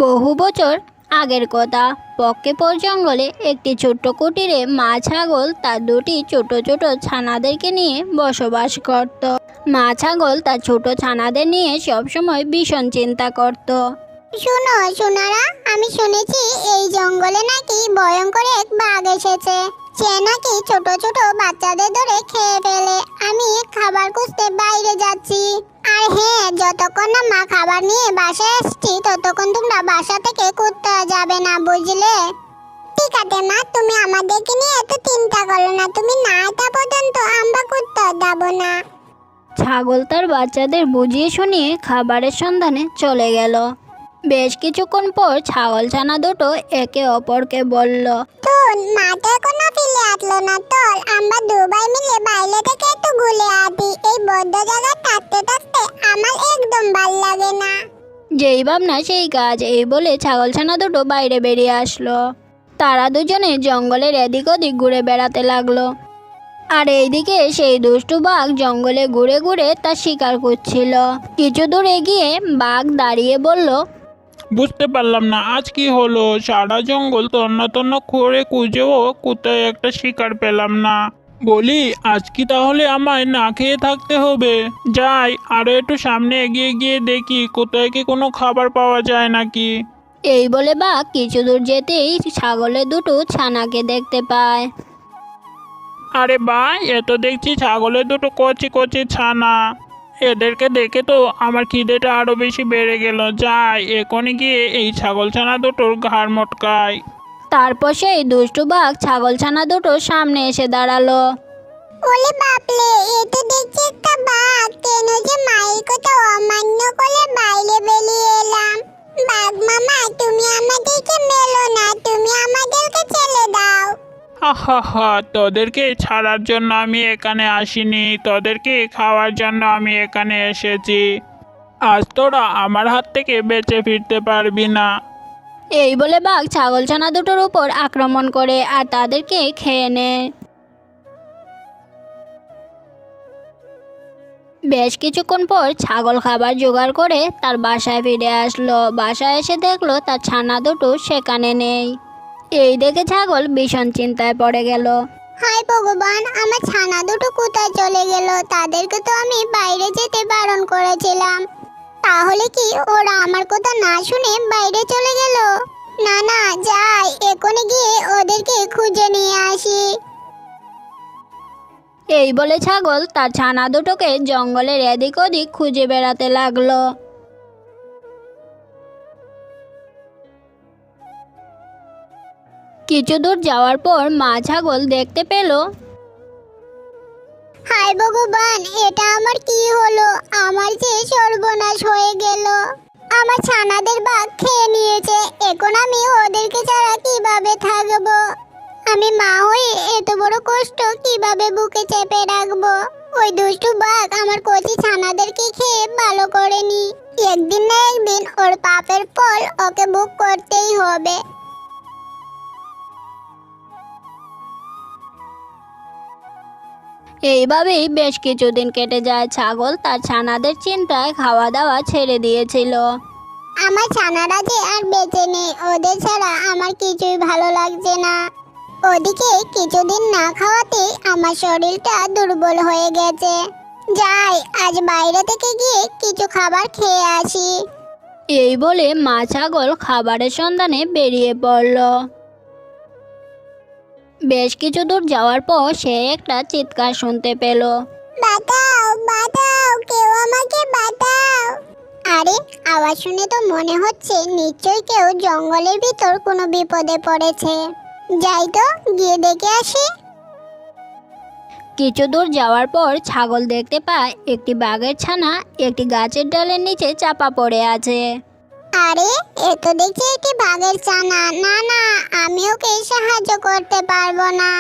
বহু বছর আগের কথা। পক্ষীপুর জঙ্গলে একটি ছোট্ট কুটিরে মা ছাগল তার দুটি ছোট ছোট ছানাদেরকে নিয়ে বসবাস করত। মা ছাগল তার ছোট ছানাদের নিয়ে সবসময় ভীষণ চিন্তা করত। শোনো সোনারা, আমি শুনেছি এই জঙ্গলে নাকি ভয়ঙ্কর এক বাঘ এসেছে। সে নাকি ছোট ছোট বাচ্চাদের ধরে খেয়ে ফেলে। আমি খাবার খুঁজতে বাইরে যাচ্ছি। আর হ্যাঁ, যতক্ষণ না মা খাবার নিয়ে বাসায় আসছি ততক্ষণ তোমরা বাসা থেকে কোথাও যাবে না, বুঝলে? ঠিক আছে মা, তুমি আমাদেরকে নিয়ে এত চিন্তা করো না। তুমি না আসা পর্যন্ত আমরা কোথাও যাবো না। ছাগল তার বাচ্চাদের বুঝিয়ে শুনিয়ে খাবারের সন্ধানে চলে গেল। বেশ কিছুক্ষণ পর ছাগল ছানা দুটো একে অপরকে বলল, তোর মাঠে কোনো ফিরে আসলো না। তোর আমরা দুবাই মিলে বাইরে থেকে একটু ঘুরে আসি। এই বদ্ধ জায়গা থাকতে থাকতে আমার একদম ভাল লাগে না। যেই ভাবনা সেই কাজ, এই বলে ছাগল ছানা দুটো বাইরে বেরিয়ে আসলো। তারা দুজনে জঙ্গলের এদিক ওদিক ঘুরে বেড়াতে লাগলো। আর এইদিকে সেই দুষ্টু বাঘ জঙ্গলে ঘুরে ঘুরে তার শিকার করছিল। কিছু দূর এগিয়ে বাঘ দাঁড়িয়ে বলল, বুঝতে পারলাম না আজ কি হলো। সারা জঙ্গল তন্ন তন্ন করে খুঁজেও কোথায় একটা শিকার পেলাম না। বলি আজ কি তাহলে আমায় না খেয়ে থাকতে হবে? যাই আরো একটু সামনে এগিয়ে গিয়ে দেখি কোথায় কি কোনো খাবার পাওয়া যায় নাকি। এই বলে বাঘ কিছু দূর যেতেই ছাগলের দুটো ছানাকে দেখতে পায়। আরে ভাই, এ তো দেখছি ছাগলের দুটো কচি কচি ছানা। এদেরকে দেখে তো আমার খিদেটা আরো বেশি বেড়ে গেল। যাই এখনই গিয়ে এই ছাগল ছানা দুটোর ঘাড় মটকাই। তারপর সেই দুষ্টু বাঘ ছাগল ছানা দুটো সামনে এসে দাঁড়ালো। ওলে বাপলে, এ তো দেখছি একটা বাঘ। কেন যে মায়ের কথা অমান্য করে বাইরে বেরিয়ে এলাম। বাঘ মামা, তুমি আমাদেরকে মেলো না, তুমি আমাদেরকে ছেড়ে দাও। হা হা হা, তোদেরকে ছাড়ার জন্য আমি এখানে আসিনি, তোদেরকে খাওয়ার জন্য আমি এখানে এসেছি। আজ তোরা আমার হাত থেকে বেঁচে ফিরতে পারবি না। এই বলে বাঘ ছাগল ছানা দুটোর উপর আক্রমণ করে আর তাদেরকে খেয়ে নেয়। বেশ কিছুক্ষণ পর ছাগল খাবার জোগাড় করে তার বাসায় ফিরে আসলো। বাসায় এসে দেখলো তার ছানা দুটো সেখানে নেই। এই দেখে ছাগল ভীষণ চিন্তায় পড়ে গেল। হায় ভগবান, আমার ছানা দুটো কোথায় চলে গেল? তাদেরকে তো আমি বাইরে যেতে বারণ করেছিলাম। তাহলে কি ওরা আমার কথা না শুনে বাইরে চলে গেল? না না, যাই এখনই গিয়ে ওদেরকে খুঁজে নিয়ে আসি। এই বলে ছাগল তার ছানা দুটোকে জঙ্গলের এদিক ওদিক খুঁজে বেড়াতে লাগলো। কিছু দূর যাওয়ার পর মা ছাগল দেখতে পেল হায় ভগবান, এটা আমার কি হলো? আমার যে সর্বনাশ হয়ে গেল। আমার ছানাদের বাঘ খেয়ে নিয়েছে। এখন আমি ওদেরকে ছাড়া কিভাবে থাকবো? আমি মা হয়ে এত বড় কষ্ট কিভাবে বুকে চেপে রাখবো? ওই দুষ্টু বাঘ আমার কচি ছানাদেরকে খেয়ে ভালো করেনি। একদিন না একদিন ওর পাপের ফল ওকে ভোগ করতেই হবে। এইভাবেই বেশ কিছুদিন কেটে যায়। ছাগল তার ছানাদের চিন্তায় খাওয়া দাওয়া ছেড়ে দিয়েছিল। আমার ছানারা যে আর বেঁচে নেই, ওদের ছাড়া আমার কিছুই ভালো লাগছে না। ওদিকে কিছুদিন না খাওয়াতে আমার শরীরটা দুর্বল হয়ে গেছে। যাই আজ বাইরে থেকে গিয়ে কিছু খাবার খেয়ে আসি। এই বলে মা ছাগল খাবারের সন্ধানে বেরিয়ে পড়ল। বেশ কিছু দূর যাওয়ার পর সে একটা চিৎকার শুনতে পেল। বাঁচাও বাঁচাও, কেউ আমাকে বাঁচাও। আরে, আওয়াজ শুনে তো মনে হচ্ছে নিশ্চয়ই কেউ জঙ্গলের ভিতর কোনো বিপদে পড়েছে। যাই তো গিয়ে দেখে আসি। কিছু দূর যাওয়ার পর ছাগল দেখতে পায় একটি বাঘের ছানা একটি গাছের ডালের নিচে চাপা পড়ে আছে। আরে, এ তো দেখছি একটি বাঘের ছানা। না না, আমি ওকে সাহায্য করতে পারবো না,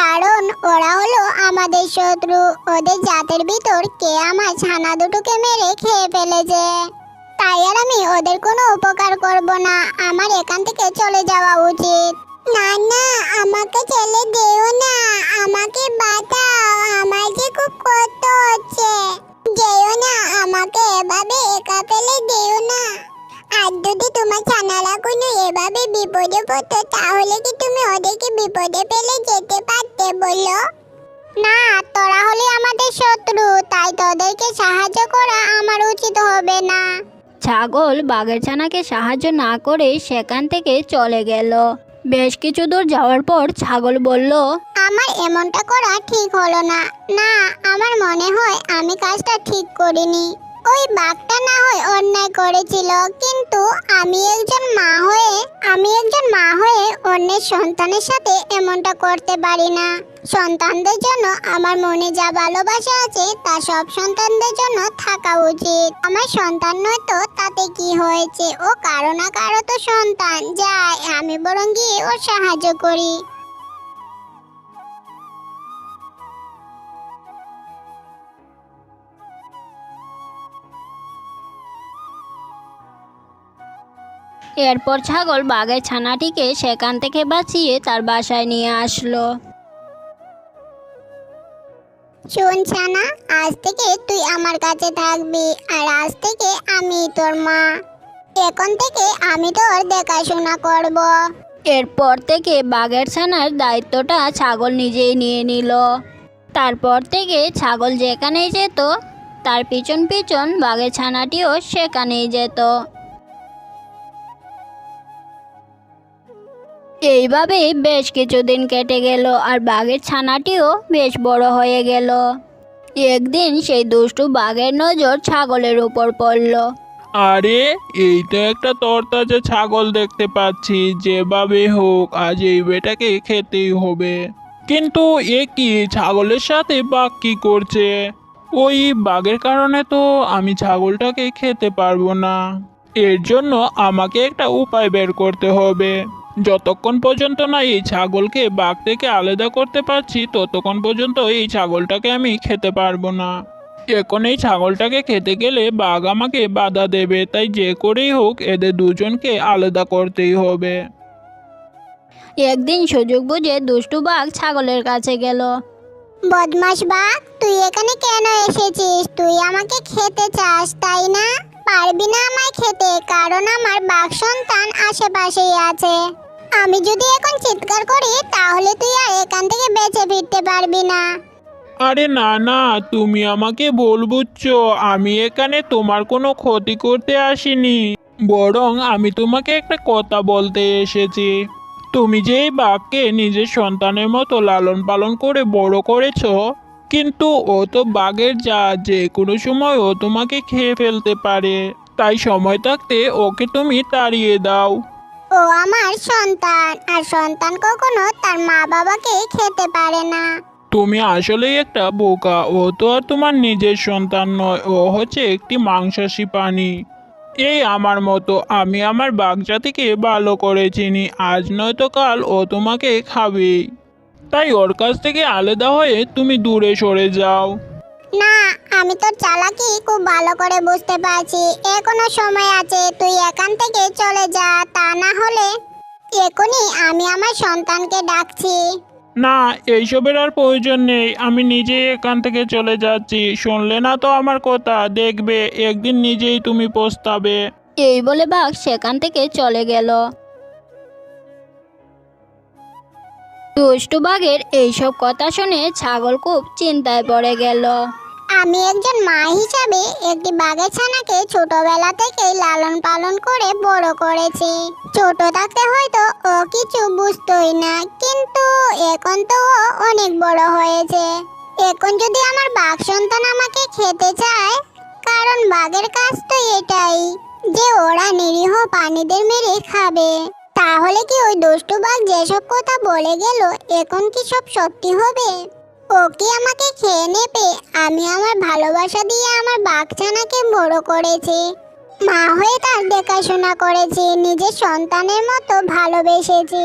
কারণ ওরা হলো আমাদের শত্রু। ওদের জাতের ভিতর কে আমার ছানা দুটোকে মেরে খেয়ে ফেলেছে। তাই আর আমি ওদের কোনো উপকার করব না। আমার এখান থেকে চলে যাওয়া উচিত। না না, আমাকে ছেড়ে দিও না, আমাকে বাঁচাও। আমার যে খুব কষ্ট হচ্ছে। যেও না, আমাকে এভাবে একা ফেলে দিও না। আর যদি তোমার ছানা বিপদে পড়তো তাহলে কি তুমি ওদেরকে বিপদে ফেলে যেতে পারতে বলো? না, তোরা হলে আমাদের শত্রু, তাই তোদেরকে সাহায্য করা আমার উচিত হবে না। ছাগল বাঘের ছানাকে সাহায্য না করে সেখান থেকে চলে গেল। বেশ কিছু দূর যাওয়ার পর ছাগল বলল, আমার এমনটা করা ঠিক হলো না। না, আমার মনে হয় আমি কাজটা ঠিক করিনি। ওই বাঘটা না হয় অন্যায় করেছিল, কিন্তু আমি একজন মা হয়ে অন্যের সন্তানের সাথে এমনটা করতে পারি না। সন্তানদের জন্য আমার মনে যা ভালোবাসা আছে তা সব সন্তানদের জন্য থাকা উচিত। আমার সন্তান নয় তো তাতে কি হয়েছে, ও কারো না কারো তো সন্তান। যাই, আমি বরং গিয়ে ওর সাহায্য করি। এরপর ছাগল বাঘের ছানাটিকে সেখান থেকে বাঁচিয়ে তার বাসায় নিয়ে আসলো। শোন ছানা, আজ থেকে তুই আমার কাছে থাকবি, আর আজ থেকে আমি তোর মা। এখন থেকে আমি তোর দেখাশোনা করব। এরপর থেকে বাঘের ছানার দায়িত্বটা ছাগল নিজেই নিয়ে নিল। তারপর থেকে ছাগল যেখানেই যেত তার পিছন পিছন বাঘের ছানাটিও সেখানেই যেত। এইভাবেই বেশ কিছুদিন কেটে গেল আর বাঘের ছানাটিও বেশ বড় হয়ে গেল। একদিন সেই দুষ্টু বাঘের নজর ছাগলের উপর পড়ল। আরে, এই তো একটা তরতাজা ছাগল দেখতে পাচ্ছি। যেভাবে হোক আজ এই বেটাকে খেতেই হবে। কিন্তু এ কি, ছাগলের সাথে বাঘ কি করছে? ওই বাঘের কারণে তো আমি ছাগলটাকে খেতে পারবো না। এর জন্য আমাকে একটা উপায় বের করতে হবে। যতক্ষণ পর্যন্ত না এই ছাগলকে বাঘ থেকে আলাদা করতে পারছি ততক্ষণ পর্যন্ত এই ছাগলটাকে আমি খেতে পারবো না। এখন এই ছাগলটাকে খেতে গেলে বাঘ আমাকে বাধা দেবে, তাই যে করেই হোক এদের দুজনকে আলাদা করতেই হবে। একদিন সুযোগ বুঝে দুষ্টু বাঘ ছাগলের কাছে গেল। বদমাশ বাঘ, তুই এখানে কেন এসেছিস? তুই আমাকে খেতে চাস, তাই না? পারবি না আমায় খেতে, কারণ আমার বাঘ সন্তান আশেপাশেই আছে। আমি যদি এখন চিৎকার করি তাহলে তুই আর এখান থেকে বেঁচে ফিরতে পারবি না। আরে না না, তুমি আমাকে ভুল বুঝছো। আমি এখানে তোমার কোনো ক্ষতি করতে আসিনি, বরং আমি তোমাকে একটা কথা বলতে এসেছি। তুমি যে এই বাঘকে নিজের সন্তানের মতো লালন পালন করে বড় করেছো, কিন্তু ও তো বাঘের জাত, যে কোনো সময় ও তোমাকে খেয়ে ফেলতে পারে। তাই সময় থাকতে ওকে তুমি তাড়িয়ে দাও। ও আমার সন্তান, আর সন্তান কখনো তার মা বাবাকে খেতে পারে না। তুমি আসলেই একটা বোকা। ও তো আর তোমার নিজের সন্তান নয়, ও হচ্ছে একটি মাংসাশী প্রাণী। এই আমার মতো, আমি আমার বাচ্চাটিকে ভালো করে চিনি। আজ নয়তো কাল ও তোমাকে খাবেই। তাই ওর কাছ থেকে আলাদা হয়ে তুমি দূরে সরে যাও। না, আমি তোর চালাকি খুব ভালো করে বুঝতে পারছি। এখনো সময় আছে, তুই এখান থেকে চলে যা। তা না হলে এখনই আমি আমার সন্তানকে ডাকছি। না, এইসবের আর প্রয়োজন নেই। আমি নিজেই এখান থেকে চলে যাচ্ছি। শুনলে না তো আমার কথা, দেখবে একদিন নিজেই তুমি পস্তাবে। এই বলে বাঘ সেখান থেকে চলে গেল। দুষ্টু বাঘের এইসব কথা শুনে ছাগল খুব চিন্তায় পড়ে গেল। আমি একজন মা হিসাবে একটি বাঘের ছানাকে ছোটবেলা থেকে লালন পালন করে বড় করেছি। ছোট থাকতে হয়তো ও কিছু বুঝতোই না, কিন্তু এখন তো ও অনেক বড় হয়েছে। এখন যদি আমার বাঘ সন্তান আমাকে খেতে চায়, কারণ বাঘের কাজ তো এটাই যে ওরা নিরীহ প্রাণীদের মেরে খাবে, তাহলে কি ওই দুষ্টু বাঘ যেসব কথা বলে গেল এখন কি সব সত্যি হবে? ও কি আমাকে খেয়ে নেবে? আমি আমার ভালোবাসা দিয়ে আমার বাচ্চানাকে বড় করেছি, মা হয়ে তার দেখাশোনা করেছি, নিজের সন্তানের মতো ভালোবেসেছি।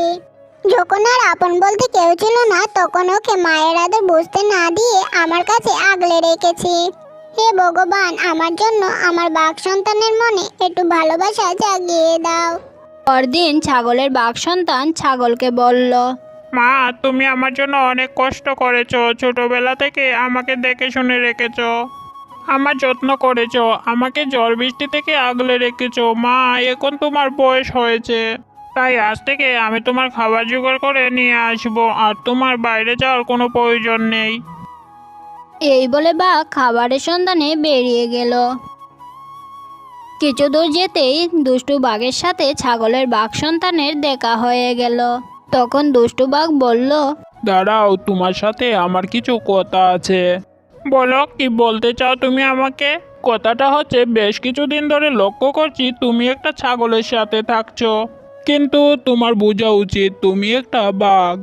যখন আর আপন বলতে কেউ ছিল না, তখন ওকে মায়ের আদর বুঝতে না দিয়ে আমার কাছে আগলে রেখেছি। হে ভগবান, আমার জন্য আমার বাঘ সন্তানের মনে একটু ভালোবাসা জাগিয়ে দাও। পরদিন ছাগলের বাঘ সন্তান ছাগলকে বলল, মা, তুমি আমার জন্য অনেক কষ্ট করেছো। ছোটবেলা থেকে আমাকে দেখে শুনে রেখেছো, আমার যত্ন করেছো, আমাকে ঝড় বৃষ্টি থেকে আগলে রেখেছো। মা, এখন তোমার বয়স হয়েছে, তাই আজ থেকে আমি তোমার খাবার জোগাড় করে নিয়ে আসবো, আর তোমার বাইরে যাওয়ার কোনো প্রয়োজন নেই। এই বলে বাঘ খাবারের সন্ধানে বেরিয়ে গেল। কিছু দূর যেতেই দুষ্টু বাঘের সাথে ছাগলের বাঘ সন্তানের দেখা হয়ে গেল। তখন দুষ্টু বাঘ বলল, দাঁড়াও, তোমার সাথে আমার কিছু কথা আছে। বলো, কি বলতে চাও তুমি আমাকে? কথাটা হচ্ছে, বেশ কিছুদিন ধরে লক্ষ্য করছি তুমি একটা ছাগলের সাথে থাকছো, কিন্তু তোমার বোঝা উচিত তুমি একটা বাঘ।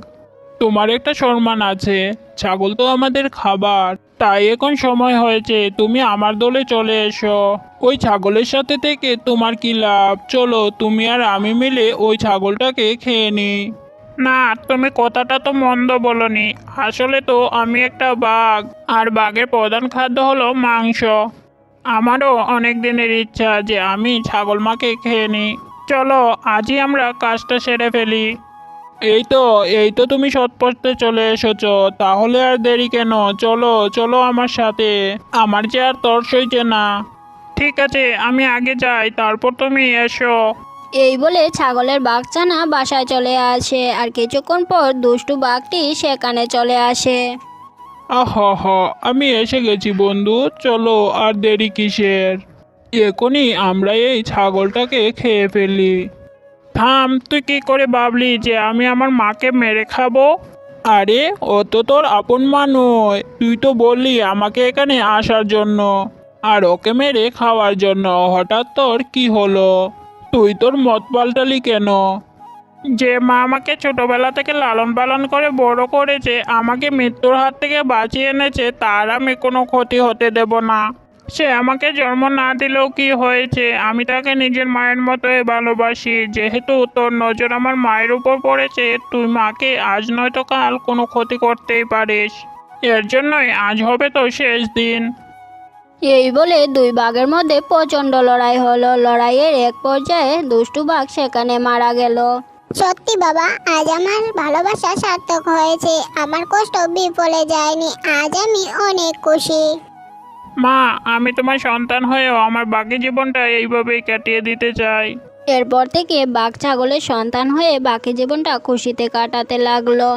তোমার একটা সম্মান আছে। ছাগল তো আমাদের খাবার। তাই এখন সময় হয়েছে তুমি আমার দলে চলে এসো। ওই ছাগলের সাথে থেকে তোমার কি লাভ? চলো তুমি আর আমি মিলে ওই ছাগলটাকে খেয়ে নিই। না, তুমি কথাটা তো মন্দ বলনি। আসলে তো আমি একটা বাঘ, আর বাঘের প্রধান খাদ্য হলো মাংস। আমারও অনেক দিনের ইচ্ছা যে আমি ছাগল মাকে খেয়ে নিই। চলো আজই আমরা কাজটা সেরে ফেলি। এই তো তুমি সৎপথে চলে এসেছো, তাহলে আর দেরি কেন? চলো চলো আমার সাথে, আমার যে আর তর সইছে না। ঠিক আছে, আমি আগে যাই, তারপর তুমি এসো। এই বলে ছাগলের বাঘচানা বাসায় চলে আসে, আর কিছুক্ষণ পর দুষ্টু বাঘটি সেখানে চলে আসে। আহ, আমি এসে গেছি বন্ধু, চলো আর দেরি কিসের? এখনই আমরা এই ছাগলটাকে খেয়ে ফেলি। থাম, তুই কি করে ভাবলি যে আমি আমার মাকে মেরে খাবো? আরে ও তো তোর আপন মা নয়, তুই তো বললি আমাকে এখানে আসার জন্য আর ওকে মেরে খাওয়ার জন্য। হঠাৎ তোর কি হলো? তুই তোর মত পাল্টালি কেন? যে মা আমাকে ছোটবেলা থেকে লালন পালন করে বড় করেছে, আমাকে মৃত্যুর হাত থেকে বাঁচিয়ে এনেছে, তার আমি কোনো ক্ষতি হতে দেব না। সে আমাকে জন্ম না দিলেও কি হয়েছে, আমি তাকে নিজের মায়ের মতোই ভালোবাসি। যেহেতু তোর নজর আমার মায়ের উপর পড়েছে, তুই মাকে আজ নয়তো কাল কোনো ক্ষতি করতেই পারিস। এর জন্যই আজ হবে তো শেষ দিন। এই বলে দুই বাঘের মধ্যে প্রচণ্ড লড়াই হলো। লড়াইয়ের এক পর্যায়ে দুষ্টু বাঘ সেখানে মারা গেল। সত্যি বাবা, আজ আমার ভালোবাসা সার্থক হয়েছে। আমার কষ্ট বিফলে যায়নি। আজ আমি অনেক খুশি। মা, আমি তোমার সন্তান হয়েও আমার বাকি জীবনটা এইভাবেই কাটিয়ে দিতে চাই। এরপর থেকে বাঘ ছাগলের সন্তান হয়ে বাকি জীবনটা খুশিতে কাটাতে লাগলো।